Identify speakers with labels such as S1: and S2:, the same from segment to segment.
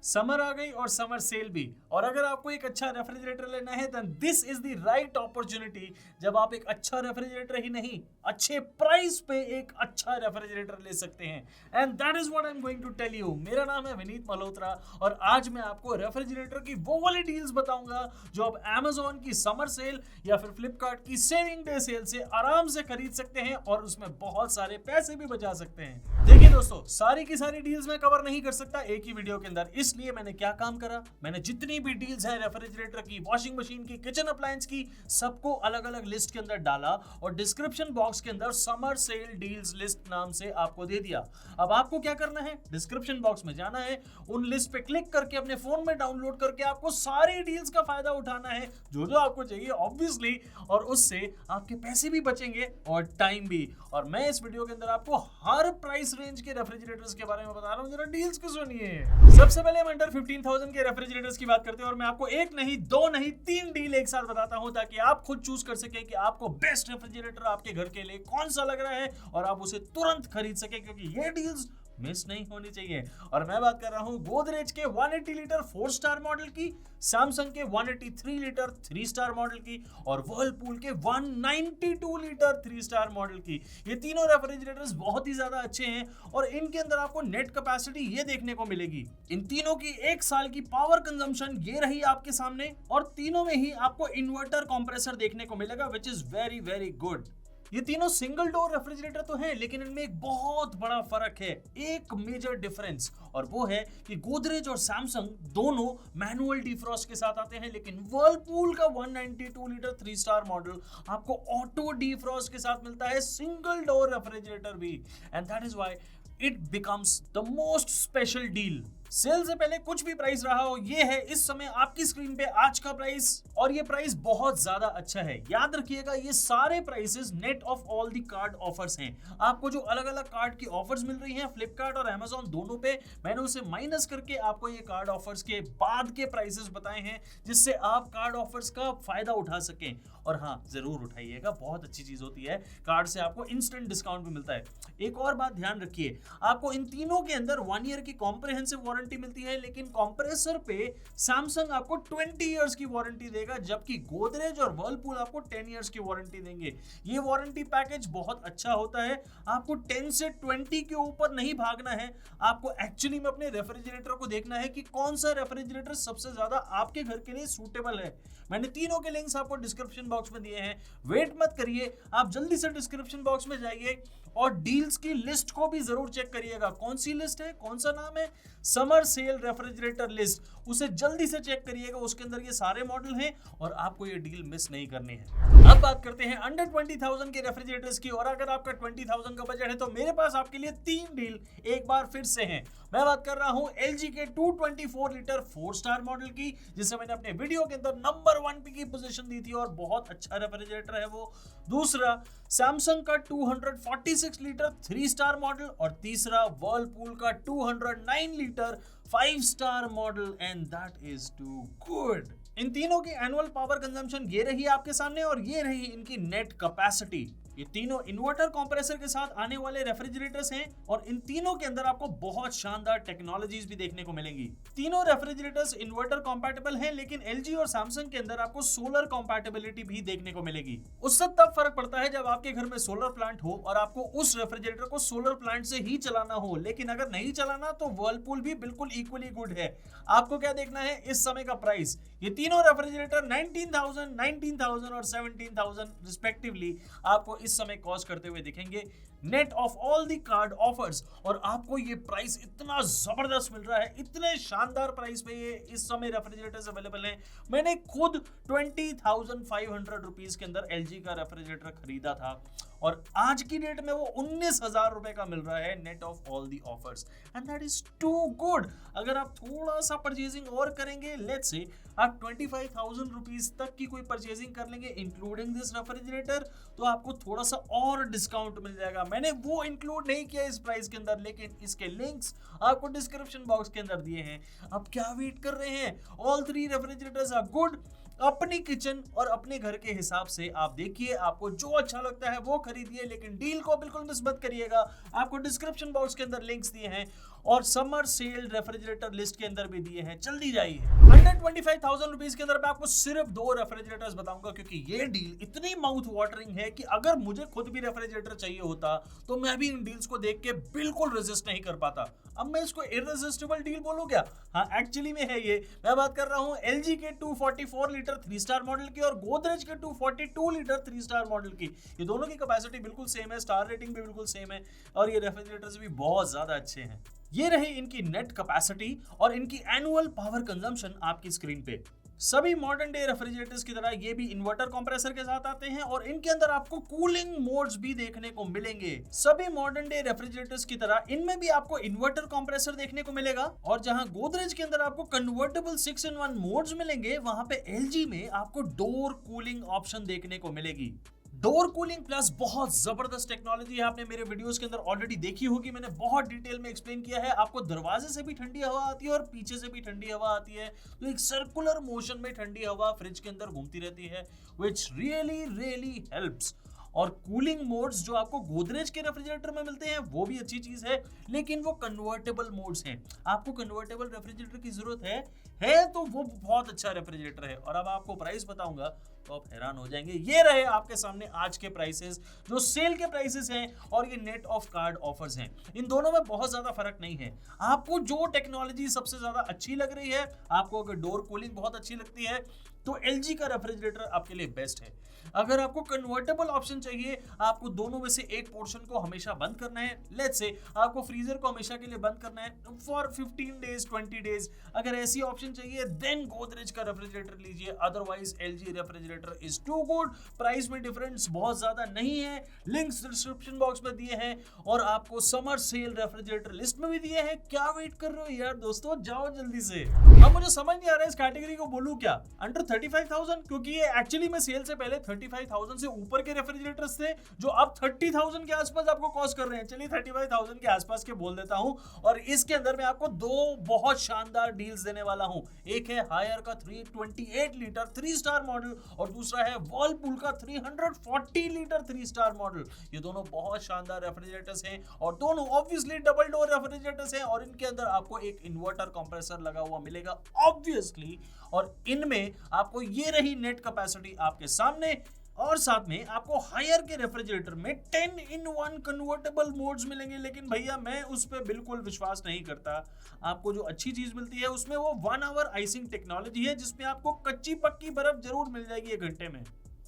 S1: Summer आ गई और summer sale भी। और अगर आपको एक अच्छा रेफ्रिजरेटर लेना है then this is the right opportunity. जब आप एक अच्छा रेफ्रिजरेटर ही नहीं अच्छे प्राइस पे एक अच्छा रेफ्रिजरेटर ले सकते हैं, and that is what I am going to tell you. मेरा नाम है विनीत मल्होत्रा और आज मैं आपको रेफ्रिजरेटर की वो वाली डील्स बताऊंगा जो आप Amazon की समर सेल या फिर फ्लिपकार्ट की सेविंग डे सेल से आराम से खरीद सकते हैं और उसमें बहुत सारे पैसे भी बचा सकते हैं। देखिए दोस्तों, सारी की सारी डील्स मैं कवर नहीं कर सकता एक ही वीडियो के अंदर, इसलिए मैंने क्या काम करा, मैंने जितनी भी डील्स है रेफ्रिजरेटर की, वॉशिंग मशीन की, किचन अप्लायंस की, सबको अलग अलग लिस्ट के अंदर डाला और डिस्क्रिप्शन बॉक्स के अंदर समर सेल डील्स लिस्ट नाम से आपको दे दिया। अब आपको क्या करना है, डिस्क्रिप्शन बॉक्स में जाना है, उन लिस्ट पे क्लिक करके अपने फोन में डाउनलोड करके आपको सारी डील्स का फायदा उठाना है जो जो आपको चाहिए ऑब्वियसली, और उससे आपके पैसे भी बचेंगे और टाइम भी। और मैं इस वीडियो के अंदर आपको हर प्राइस रेंज के रेफ्रिजरेटर्स के बारे में बता रहा हूं, जरा डील्स को सुनिए। सबसे पहले हम अंडर 15,000 के रेफ्रिजरेटर्स की बात करते हैं और मैं आपको एक नहीं, दो नहीं, तीन डील एक साथ बताता हूं ताकि आप खुद चूज कर सके कि आपको बेस्ट रेफ्रिजरेटर आपके घर के लिए कौन सा लग रहा है और आप उसे तुरंत खरीद सके, क्योंकि ये डील्स मिस नहीं होनी चाहिए। और मैं बात कर रहा हूं गोदरेज के 180 लीटर 4 स्टार मॉडल की, सैमसंग के 183 लीटर 3 स्टार मॉडल की और वर्लपूल के 192 लीटर 3 स्टार मॉडल की। ये तीनों रेफ्रिजरेटर्स बहुत ही ज्यादा अच्छे हैं और इनके अंदर आपको नेट कैपेसिटी ये देखने को मिलेगी। इन तीनों की एक साल की पावर कंजम्पशन ये रही आपके सामने और तीनों में ही आपको इन्वर्टर कंप्रेसर देखने को मिलेगा, which is very very good. ये तीनों सिंगल डोर रेफ्रिजरेटर तो हैं, लेकिन इनमें एक बहुत बड़ा फर्क है, एक मेजर डिफरेंस, और वो है कि गोदरेज और सैमसंग दोनों मैनुअल डिफ्रॉस्ट के साथ आते हैं, लेकिन वर्लपूल का 192 लीटर 3 स्टार मॉडल आपको ऑटो डिफ्रॉस्ट के साथ मिलता है, सिंगल डोर रेफ्रिजरेटर भी, and that is why it becomes the most special deal. Sale से पहले कुछ भी प्राइस रहा हो, ये है इस समय आपकी स्क्रीन पे आज का प्राइस, और ये प्राइस बहुत ज्यादा अच्छा है। याद रखिएगा, ये सारे prices net of all the card offers हैं। आपको जो अलग अलग कार्ड की ऑफर्स मिल रही हैं फ्लिपकार्ट और Amazon दोनों पे, मैंने उसे माइनस करके आपको ये कार्ड ऑफर्स के बाद के प्राइसेस बताए हैं, जिससे आप कार्ड ऑफर्स का फायदा उठा सकें। और हाँ, जरूर उठाइएगा, बहुत अच्छी चीज होती है, कार्ड से आपको इंस्टेंट डिस्काउंट भी मिलता है। एक और बात ध्यान रखिए, आपको इन तीनों के अंदर 1 ईयर की कॉम्प्रिहेंसिव वारंटी मिलती है, लेकिन कंप्रेसर पे सैमसंग आपको 20 इयर्स की वारंटी देगा, जबकि गोदरेज और वर्लपूल आपको 10 इयर्स की वारंटी देंगे। ये वारंटी पैकेज बहुत अच्छा होता है, आपको 10 से 20 के ऊपर नहीं भागना है, आपको एक्चुअली में अपने रेफ्रिजरेटर को देखना है कि कौन सा रेफ्रिजरेटर सबसे ज्यादा आपके घर के लिए सूटेबल है। मैंने तीनों के लिंक्स आपको डिस्क्रिप्शन बॉक्स में दिए हैं, वेट मत करिए, आप जल्दी से डिस्क्रिप्शन बॉक्स में जाइए और डील्स की लिस्ट को भी जरूर चेक करिएगा। कौन सी लिस्ट है, कौन सा नाम है, समर सेल रेफ्रिजरेटर लिस्ट, उसे जल्दी से चेक करिएगा, उसके अंदर ये सारे मॉडल हैं और आपको ये डील मिस नहीं करनी है। अब बात करते हैं अंडर 20,000 के रेफ्रिजरेटर्स की, और अगर आपका 20,000 का बजट है तो मेरे पास आपके लिए तीन डील एक बार फिर से हैं। मैं बात कर रहा हूं LG के 224 लीटर 4 स्टार मॉडल की, जिसे मैंने अपने वीडियो के अंदर नंबर 1 पे की पोजीशन दी थी और बहुत अच्छा रेफ्रिजरेटर है वो। दूसरा सैमसंग का 246 लीटर 3 स्टार मॉडल और तीसरा वर्लपूल का 209 litre 5 star model, and that is too good. इन तीनों की एनुअल पावर कंजम्पशन ये रही आपके सामने और ये रही इनकी नेट कैपेसिटी। ये तीनों इन्वर्टर कंप्रेसर के साथ आने वाले रेफ्रिजरेटर्स हैं और इन तीनों के अंदर आपको बहुत शानदार टेक्नोलॉजीज भी देखने को मिलेंगी। तीनों रेफ्रिजरेटर्स इन्वर्टर कंपैटिबल हैं, लेकिन LG और सैमसंग के अंदर आपको सोलर कंपैटिबिलिटी भी देखने को मिलेगी। उससे तब फर्क पड़ता है जब आपके घर में सोलर प्लांट हो और आपको उस रेफ्रिजरेटर को सोलर प्लांट से ही चलाना हो, लेकिन अगर नहीं चलाना तो वर्लपूल भी बिल्कुल इक्वली गुड है। आपको क्या देखना है, इस समय का प्राइस। ये तीनों रेफ्रिजरेटर 19,000, 19,000 और 17,000 रिस्पेक्टिवली आपको इस समय कॉस्ट करते हुए दिखेंगे, net of all the card offers. और आपको ये प्राइस इतना जबरदस्त मिल रहा है, इतने शानदार प्राइस पे ये इस समय रेफ्रिजरेटर्स अवेलेबल हैं। मैंने खुद 20,500 रुपीस के अंदर LG का रेफ्रिजरेटर खरीदा था और आज की डेट में वो 19,000 रुपए का मिल रहा है, net of all the offers, and that is too good. अगर आप थोड़ा सा परचेजिंग और करेंगे, लेट्स से आप 25,000 रुपीस तक की कोई परचेजिंग कर लेंगे इंक्लूडिंग दिस रेफ्रिजरेटर, तो आपको थोड़ा सा और डिस्काउंट मिल जाएगा। मैंने वो इंक्लूड नहीं किया इस प्राइस के अंदर, लेकिन इसके लिंक्स आपको डिस्क्रिप्शन बॉक्स के अंदर दिए हैं। अब क्या वेट कर रहे हैं, ऑल 3 रेफ्रिजरेटर्स आर गुड अपनी किचन और अपने घर के हिसाब से आप देखिए, आपको जो अच्छा लगता है वो खरीदिए, लेकिन डील को बिल्कुल मिस मत करिएगा। आपको डिस्क्रिप्शन बॉक्स के अंदर लिंक्स दिए हैं और समर सेल रेफ्रिजरेटर लिस्ट के अंदर भी दिए हैं, जल्दी जाइए। 125,000 रुपीज के अंदर मैं आपको सिर्फ 2 रेफ्रिजरेटर्स बताऊंगा, क्योंकि ये डील इतनी माउथ वाटरिंग है कि अगर मुझे खुद भी रेफ्रिजरेटर चाहिए होता तो मैं भी इन डील्स को देख के बिल्कुल रेजिस्ट नहीं कर पाता। अब मैं इसको इररेसिस्टिबल डील बोलूं क्या? हाँ, एक्चुअली में है ये। मैं बात कर रहा हूं LG के 244 लीटर 3 स्टार मॉडल की और गोदरेज के 242 लीटर 3 स्टार मॉडल की। ये दोनों की कैपेसिटी बिल्कुल सेम है, स्टार रेटिंग भी बिल्कुल सेम है और ये रेफ्रिजरेटर्स भी बहुत ज्यादा अच्छे हैं। ये रही इनकी नेट कैपेसिटी और इनकी एनुअल पावर कंजम्पशन आपकी स्क्रीन पे। सभी मॉडर्न डे रेफ्रिजरेटर्स की तरह ये भी इन्वर्टर कंप्रेसर के साथ आते हैं और इनके अंदर आपको कूलिंग मोड्स भी देखने को मिलेंगे। सभी मॉडर्न डे रेफ्रिजरेटर्स की तरह इनमें भी आपको इन्वर्टर कंप्रेसर देखने को मिलेगा और जहां गोदरेज के अंदर आपको कन्वर्टेबल 6-in-1 मोड्स मिलेंगे, वहां पे LG में आपको डोर कूलिंग ऑप्शन देखने को मिलेगी। डोर कूलिंग प्लस बहुत जबरदस्त टेक्नोलॉजी है, आपने मेरे वीडियोस के अंदर ऑलरेडी देखी होगी, मैंने बहुत डिटेल में एक्सप्लेन किया है। आपको दरवाजे से भी ठंडी हवा आती है और पीछे से भी ठंडी हवा आती है, तो एक सर्कुलर मोशन में ठंडी हवा फ्रिज के अंदर घूमती रहती है, व्हिच रियली हेल्प्स। और कूलिंग मोड्स जो आपको गोदरेज के रेफ्रिजरेटर में मिलते हैं वो भी अच्छी चीज है, लेकिन वो कन्वर्टेबल मोड्स हैं। आपको कन्वर्टेबल रेफ्रिजरेटर की जरूरत है तो वो बहुत अच्छा रेफ्रिजरेटर है। और अब आपको प्राइस बताऊंगा तो आप हैरान हो जाएंगे। ये रहे आपके सामने आज के प्राइसेस, जो सेल के प्राइसेस हैं और ये नेट ऑफ कार्ड ऑफर्स हैं। इन दोनों में बहुत ज्यादा फर्क नहीं है। आपको जो टेक्नोलॉजी सबसे ज्यादा अच्छी लग रही है, आपको अगर डोर कूलिंग बहुत अच्छी लगती है तो LG का रेफ्रिजरेटर आपके लिए बेस्ट है। अगर आपको कन्वर्टेबल ऑप्शन चाहिए, आपको दोनों में से एक पोर्शन को हमेशा बंद करना है, लेट्स से आपको फ्रीजर को हमेशा के लिए बंद करना है फॉर 15 डेज 20 डेज, अगर ऐसी ऑप्शन चाहिए देन गोदरेज का रेफ्रिजरेटर लीजिए, otherwise LG refrigerator is too good. Price में डिफरेंस बहुत ज्यादा नहीं है, लिंक्स डिस्क्रिप्शन बॉक्स में दिए हैं और आपको समर सेल रेफ्रिजरेटर लिस्ट में भी दिए हैं। क्या वेट कर रहे हो यार दोस्तों, जाओ जल्दी से। अब मुझे समझ नहीं आ रहा है इस कैटेगरी को बोलूं क्या, अंडर 35,000, क्योंकि ये एक्चुअली में सेल से पहले 35,000 से ऊपर के रेफ्रिजरेटर्स थे जो अब 30,000 के आसपास आपको कॉस्ट कर रहे हैं। चलिए 35,000 के आसपास के बोल देता हूं। और इसके अंदर मैं आपको 2 बहुत शानदार डील्स देने वाला हूं। एक है हायर का 328 लीटर 3 स्टार मॉडल और दूसरा है वर्लपूल का 340 लीटर 3 स्टार मॉडल। ये दोनों बहुत शानदार रेफ्रिजरेटर्स हैं और दोनों ऑब्वियसली डबल डोर रेफ्रिजरेटर्स हैं और इनके अंदर आपको एक इन्वर्टर कंप्रेसर लगा हुआ मिलेगा ऑब्वियसली। और इनमें आपको ये रही नेट कैपेसिटी आपके सामने और साथ में आपको हायर के रेफ्रिजरेटर में 10-in-1 कन्वर्टेबल मोड्स मिलेंगे। लेकिन भैया मैं उस पर बिल्कुल विश्वास नहीं करता। आपको जो अच्छी चीज मिलती है उसमें वो 1 आवर आइसिंग टेक्नोलॉजी है, जिसमें आपको कच्ची पक्की बर्फ जरूर मिल जाएगी 1 घंटे में।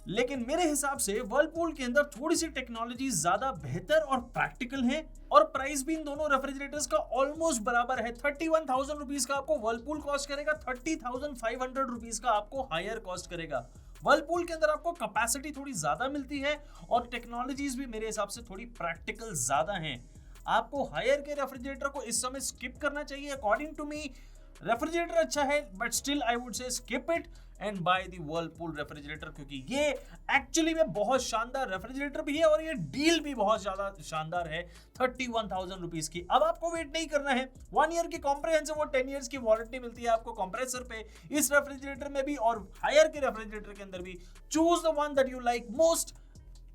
S1: लेकिन मेरे हिसाब से वर्लपूल के अंदर थोड़ी सी टेक्नोलॉजी ज्यादा बेहतर और प्रैक्टिकल है और प्राइस भी इन दोनों रेफ्रिजरेटर्स का ऑलमोस्ट बराबर है। 31,000 रुपीज का आपको वर्लपूल कॉस्ट करेगा, 30,500 रुपीज का आपको हायर कॉस्ट करेगा। वर्लपूल के अंदर आपको कैपेसिटी थोड़ी ज्यादा मिलती है और टेक्नोलॉजीज भी मेरे हिसाब से थोड़ी प्रैक्टिकल ज्यादा हैं। आपको हायर के रेफ्रिजरेटर को इस समय स्किप करना चाहिए। अकॉर्डिंग टू मी रेफ्रिजरेटर अच्छा है, but still I would say skip it and by the Whirlpool refrigerator, क्योंकि ये एक्चुअली में बहुत शानदार रेफ्रिजरेटर भी है और ये डील भी बहुत ज्यादा शानदार है 31,000 रुपीज की। अब आपको वेट नहीं करना है, 1 ईयर की कॉम्प्रिहेंसिव और 10 ईयर्स की वारंटी मिलती है आपको कंप्रेसर पे, इस रेफ्रिजरेटर में भी और हायर के रेफ्रिजरेटर के अंदर भी। Choose the one that you like most,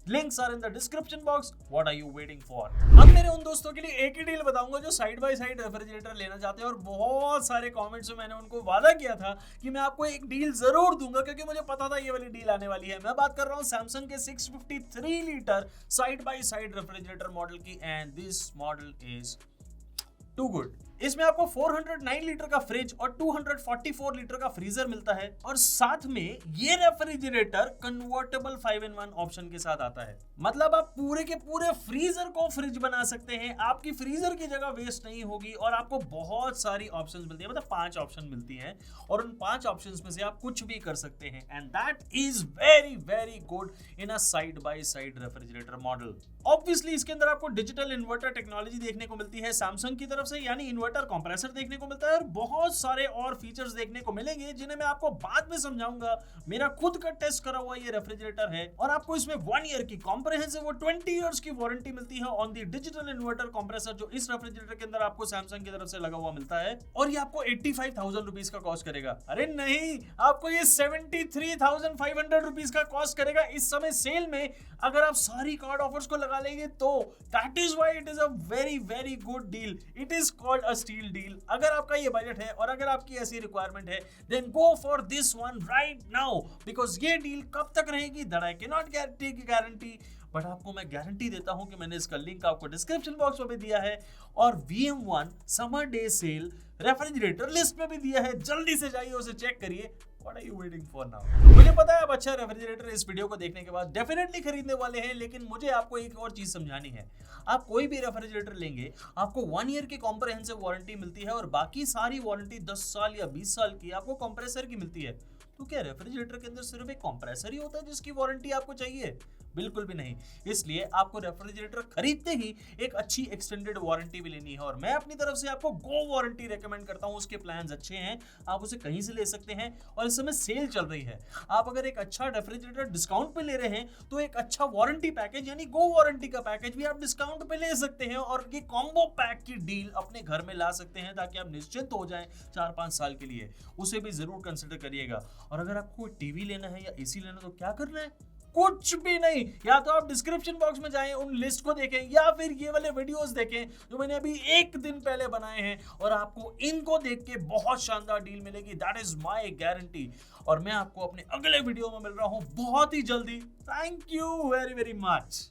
S1: links are in the description box. What are you waiting for? अब मेरे उन दोस्तों के लिए एक ही डील बताऊंगा जो साइड बाय साइड रेफ्रिजरेटर लेना चाहते हैं और बहुत सारे कमेंट्स में मैंने उनको वादा किया था कि मैं आपको एक डील जरूर दूंगा, क्योंकि मुझे पता था ये वाली डील आने वाली है। मैं बात कर रहा हूं सैमसंग के 653 litre side by side refrigerator model की, and this model is too good. इसमें आपको 409 लीटर का फ्रिज और 244 लीटर का फ्रीजर मिलता है और साथ में ये रेफ्रिजरेटर कन्वर्टेबल 5-in-1 ऑप्शन के साथ आता है। मतलब आप पूरे के पूरे फ्रीजर को फ्रिज बना सकते हैं, आपकी फ्रीजर की जगह वेस्ट नहीं होगी और आपको बहुत सारी ऑप्शंस मिलती है, मतलब 5 ऑप्शन मिलती हैं और उन 5 ऑप्शंस में से आप कुछ भी कर सकते हैं, and that is very good in a side by side refrigerator model. Obviously इसके अंदर आपको डिजिटल इन्वर्टर टेक्नोलॉजी देखने को मिलती है सैमसंग की तरफ से, यानी इन्वर्टर इन्वर्टर कंप्रेसर देखने को मिलता है और बहुत सारे और फीचर्स देखने को मिलेंगे जिन्हें मैं आपको बाद में समझाऊंगा। मेरा खुद का टेस्ट करा हुआ ये रेफ्रिजरेटर है और आपको इसमें 1 ईयर की कॉम्प्रिहेंसिव और 20 इयर्स की वारंटी मिलती है on the digital inverter compressor, जो इस रेफ्रिजरेटर के अंदर आपको सैमसंग की तरफ से लगा हुआ मिलता है। और ये आपको 85,000 रुपीज का कॉस्ट करेगा। अरे नहीं, आपको ये 73,500 रुपीज का कॉस्ट करेगा इस समय सेल में। अगर आप सारी कार्ड ऑफर्स को लगा लेंगे तो that is why it is a very very good deal. It is called a steal deal. अगर आपका ये बजट है और अगर आपकी ऐसी रिक्वायरमेंट है, then go for this one right now, because ये डील कब तक रहेगी that I can not guarantee, but आपको मैं गारंटी देता हूं कि मैंने इसका लिंक आपको डिस्क्रिप्शन बॉक्स में भी दिया है और VM1 summer day sale refrigerator list में भी दिया है। जल्दी से जाइए उसे चेक करिए। What are you waiting for now? मुझे पता है आप अच्छा रेफ्रिजरेटर इस वीडियो को देखने के बाद डेफिनेटली खरीदने वाले हैं, लेकिन मुझे आपको एक और चीज समझानी है। आप कोई भी रेफ्रिजरेटर लेंगे, आपको 1 ईयर की कॉम्प्रिहेंसिव वारंटी मिलती है और बाकी सारी वारंटी 10 साल या 20 साल की आपको कंप्रेसर की मिलती है। तो क्या रेफ्रिजरेटर के अंदर सिर्फ एक कंप्रेसर ही होता है जिसकी वारंटी आपको चाहिए? बिल्कुल भी नहीं। इसलिए आपको रेफ्रिजरेटर खरीदते ही एक अच्छी एक्सटेंडेड वारंटी भी लेनी है और मैं अपनी तरफ से आपको गो वारंटी रेकमेंड करता हूं। उसके प्लान्स अच्छे हैं, आप उसे कहीं से ले सकते हैं और इस समय सेल चल रही है। आप अगर एक अच्छा रेफ्रिजरेटर डिस्काउंट पे ले रहे हैं तो एक अच्छा वारंटी पैकेज यानी गो वारंटी का पैकेज भी आप डिस्काउंट पे ले सकते हैं और ये कॉम्बो पैक की डील अपने घर में ला सकते हैं ताकि आप निश्चिंत हो जाएं 4-5 साल के लिए। उसे भी जरूर कंसिडर करिएगा। और अगर आपको टीवी लेना है या एसी लेना तो क्या करना है? कुछ भी नहीं, या तो आप डिस्क्रिप्शन बॉक्स में जाएं, उन लिस्ट को देखें या फिर ये वाले वीडियोस देखें जो मैंने अभी 1 दिन पहले बनाए हैं और आपको इनको देख के बहुत शानदार डील मिलेगी। That is my guarantee. और मैं आपको अपने अगले वीडियो में मिल रहा हूं बहुत ही जल्दी। Thank you very very much.